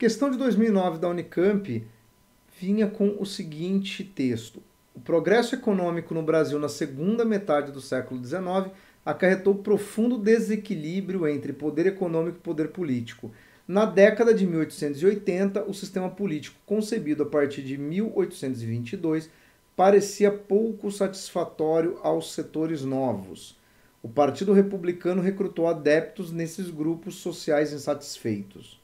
Questão de 2009 da Unicamp vinha com o seguinte texto: o progresso econômico no Brasil na segunda metade do século XIX acarretou profundo desequilíbrio entre poder econômico e poder político. Na década de 1880, o sistema político concebido a partir de 1822 parecia pouco satisfatório aos setores novos. O Partido Republicano recrutou adeptos nesses grupos sociais insatisfeitos.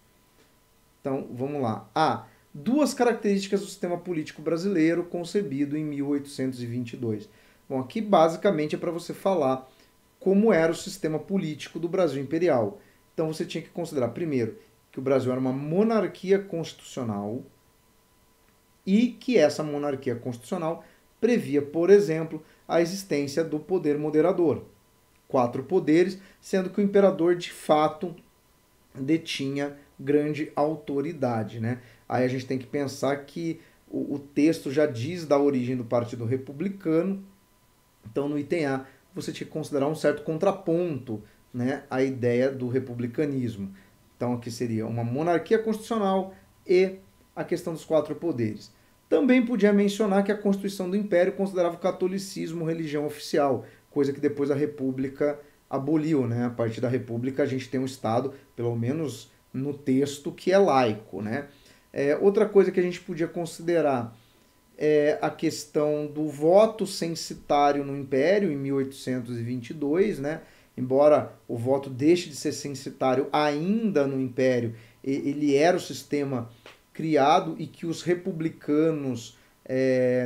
Então, vamos lá. Duas características do sistema político brasileiro concebido em 1822. Bom, aqui basicamente é para você falar como era o sistema político do Brasil imperial. Então você tinha que considerar, primeiro, que o Brasil era uma monarquia constitucional e que essa monarquia constitucional previa, por exemplo, a existência do poder moderador. 4 poderes, sendo que o imperador de fato detinha grande autoridade, né? Aí a gente tem que pensar que o texto já diz da origem do Partido Republicano, então no item A você tinha que considerar um certo contraponto, né, à ideia do republicanismo. Então aqui seria uma monarquia constitucional e a questão dos 4 poderes. Também podia mencionar que a Constituição do Império considerava o catolicismo religião oficial, coisa que depois a República aboliu, né? A partir da República a gente tem um Estado, pelo menos no texto, que é laico, né? Outra coisa que a gente podia considerar é a questão do voto censitário no Império, em 1822, né? Embora o voto deixe de ser censitário ainda no Império, ele era o sistema criado e que os republicanos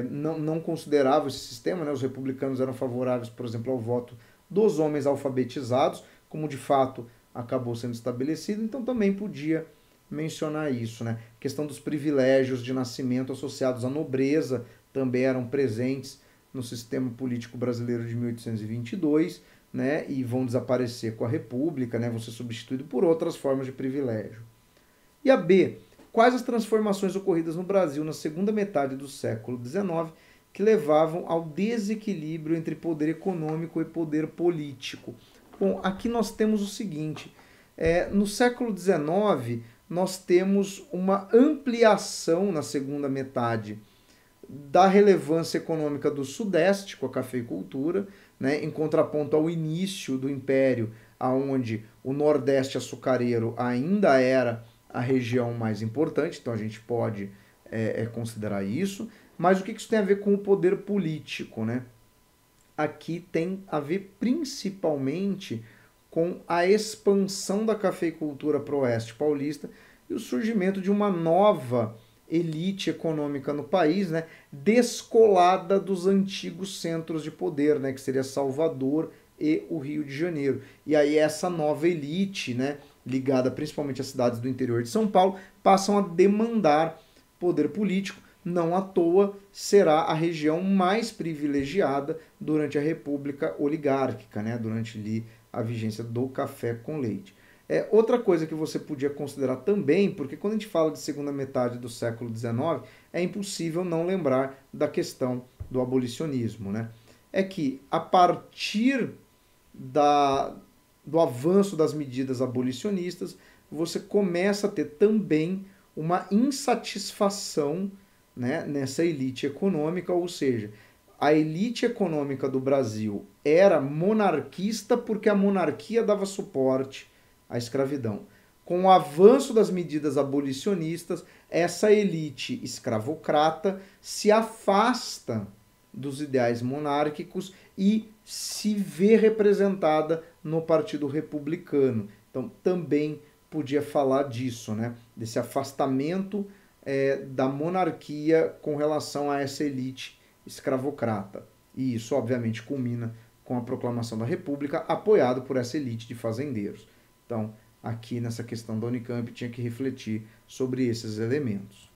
não consideravam esse sistema, né? Os republicanos eram favoráveis, por exemplo, ao voto dos homens alfabetizados, como de fato acabou sendo estabelecido, então também podia mencionar isso, né? A questão dos privilégios de nascimento associados à nobreza também eram presentes no sistema político brasileiro de 1822, né? E vão desaparecer com a República, né? Vão ser substituídos por outras formas de privilégio. E a B, quais as transformações ocorridas no Brasil na segunda metade do século XIX que levavam ao desequilíbrio entre poder econômico e poder político? Bom, aqui nós temos o seguinte, no século XIX nós temos uma ampliação na segunda metade da relevância econômica do Sudeste, com a cafeicultura, né, em contraponto ao início do Império, onde o Nordeste açucareiro ainda era a região mais importante, então a gente pode considerar isso. Mas o que isso tem a ver com o poder político, né? Aqui tem a ver principalmente com a expansão da cafeicultura para o oeste paulista e o surgimento de uma nova elite econômica no país, né, descolada dos antigos centros de poder, né, que seria Salvador e o Rio de Janeiro. E aí essa nova elite, né, ligada principalmente às cidades do interior de São Paulo, passam a demandar poder político. Não à toa será a região mais privilegiada durante a República Oligárquica, né, durante ali a vigência do café com leite. Outra coisa que você podia considerar também, porque quando a gente fala de segunda metade do século XIX, é impossível não lembrar da questão do abolicionismo, né? É que a partir do avanço das medidas abolicionistas, você começa a ter também uma insatisfação, né, nessa elite econômica, ou seja, a elite econômica do Brasil era monarquista porque a monarquia dava suporte à escravidão. Com o avanço das medidas abolicionistas, essa elite escravocrata se afasta dos ideais monárquicos e se vê representada no Partido Republicano. Então, também podia falar disso, né? Desse afastamento da monarquia com relação a essa elite escravocrata. E isso, obviamente, culmina com a proclamação da República, apoiado por essa elite de fazendeiros. Então, aqui nessa questão da Unicamp, tinha que refletir sobre esses elementos.